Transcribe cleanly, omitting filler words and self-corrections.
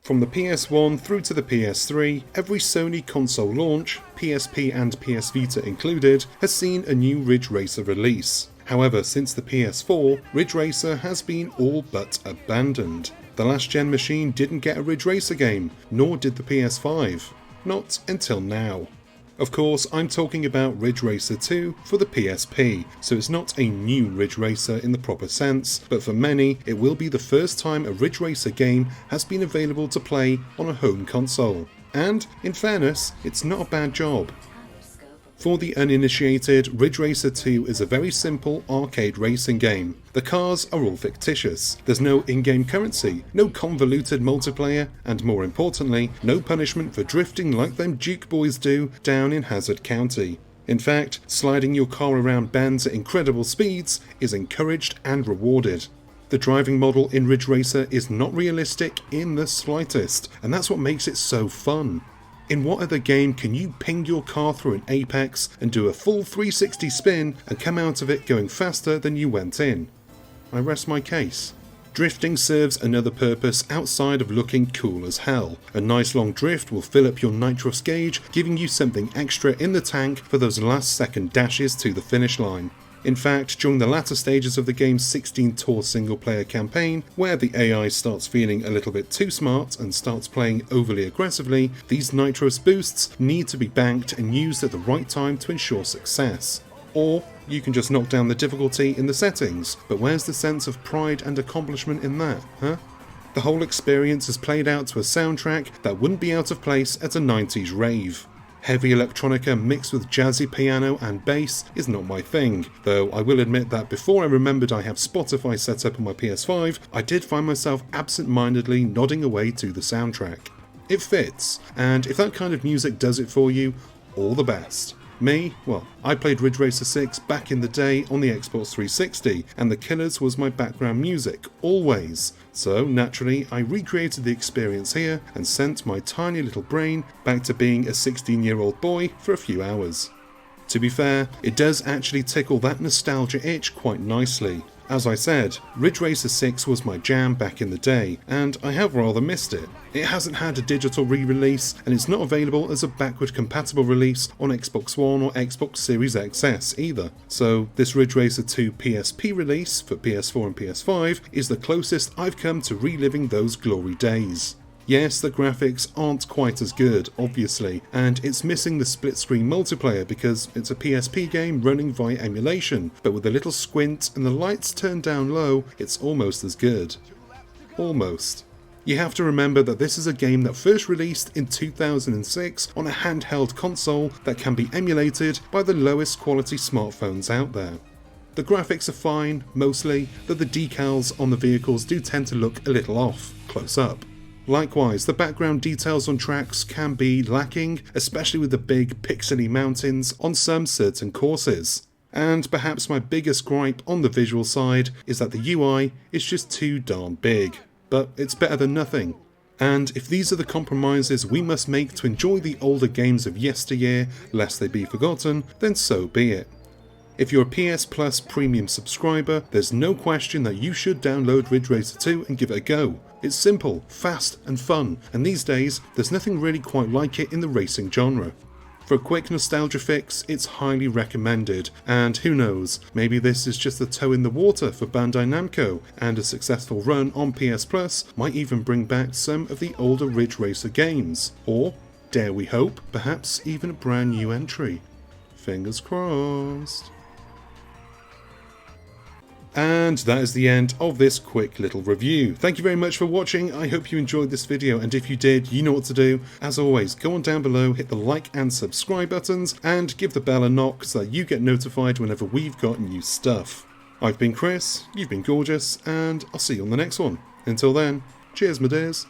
From the PS1 through to the PS3, every Sony console launch, PSP and PS Vita included, has seen a new Ridge Racer release. However, since the PS4, Ridge Racer has been all but abandoned. The last gen machine didn't get a Ridge Racer game, nor did the PS5. Not until now. Of course, I'm talking about Ridge Racer 2 for the PSP, so it's not a new Ridge Racer in the proper sense, but for many, it will be the first time a Ridge Racer game has been available to play on a home console. And, in fairness, it's not a bad job. For the uninitiated, Ridge Racer 2 is a very simple arcade racing game. The cars are all fictitious, there's no in-game currency, no convoluted multiplayer, and more importantly, no punishment for drifting like them Duke boys do down in Hazard County. In fact, sliding your car around bends at incredible speeds is encouraged and rewarded. The driving model in Ridge Racer is not realistic in the slightest, and that's what makes it so fun. In what other game can you ping your car through an apex and do a full 360 spin and come out of it going faster than you went in? I rest my case. Drifting serves another purpose outside of looking cool as hell. A nice long drift will fill up your nitrous gauge, giving you something extra in the tank for those last second dashes to the finish line. In fact, during the latter stages of the game's 16-tour single-player campaign, where the AI starts feeling a little bit too smart and starts playing overly aggressively, these nitrous boosts need to be banked and used at the right time to ensure success. Or, you can just knock down the difficulty in the settings, but where's the sense of pride and accomplishment in that, huh? The whole experience is played out to a soundtrack that wouldn't be out of place at a 90s rave. Heavy electronica mixed with jazzy piano and bass is not my thing, though I will admit that before I remembered I have Spotify set up on my PS5, I did find myself absent-mindedly nodding away to the soundtrack. It fits, and if that kind of music does it for you, all the best. Me? Well, I played Ridge Racer 6 back in the day on the Xbox 360, and The Killers was my background music, always. So, naturally, I recreated the experience here and sent my tiny little brain back to being a 16-year-old boy for a few hours. To be fair, it does actually tickle that nostalgia itch quite nicely. As I said, Ridge Racer 6 was my jam back in the day, and I have rather missed it. It hasn't had a digital re-release, and it's not available as a backward-compatible release on Xbox One or Xbox Series XS either. So this Ridge Racer 2 PSP release for PS4 and PS5 is the closest I've come to reliving those glory days. Yes, the graphics aren't quite as good, obviously, and it's missing the split-screen multiplayer because it's a PSP game running via emulation, but with a little squint and the lights turned down low, it's almost as good. Almost. You have to remember that this is a game that first released in 2006 on a handheld console that can be emulated by the lowest quality smartphones out there. The graphics are fine, mostly, though the decals on the vehicles do tend to look a little off, close up. Likewise, the background details on tracks can be lacking, especially with the big pixely mountains on some certain courses. And perhaps my biggest gripe on the visual side is that the UI is just too darn big. But it's better than nothing. And if these are the compromises we must make to enjoy the older games of yesteryear, lest they be forgotten, then so be it. If you're a PS Plus premium subscriber, there's no question that you should download Ridge Racer 2 and give it a go. It's simple, fast and fun, and these days there's nothing really quite like it in the racing genre. For a quick nostalgia fix, it's highly recommended, and who knows, maybe this is just a toe in the water for Bandai Namco, and a successful run on PS Plus might even bring back some of the older Ridge Racer games, or, dare we hope, perhaps even a brand new entry. Fingers crossed. And that is the end of this quick little review. Thank you very much for watching. I hope you enjoyed this video, and if you did, you know what to do. As always, go on down below, hit the like and subscribe buttons, and give the bell a knock so that you get notified whenever we've got new stuff. I've been Chris, you've been gorgeous, and I'll see you on the next one. Until then, cheers my dears.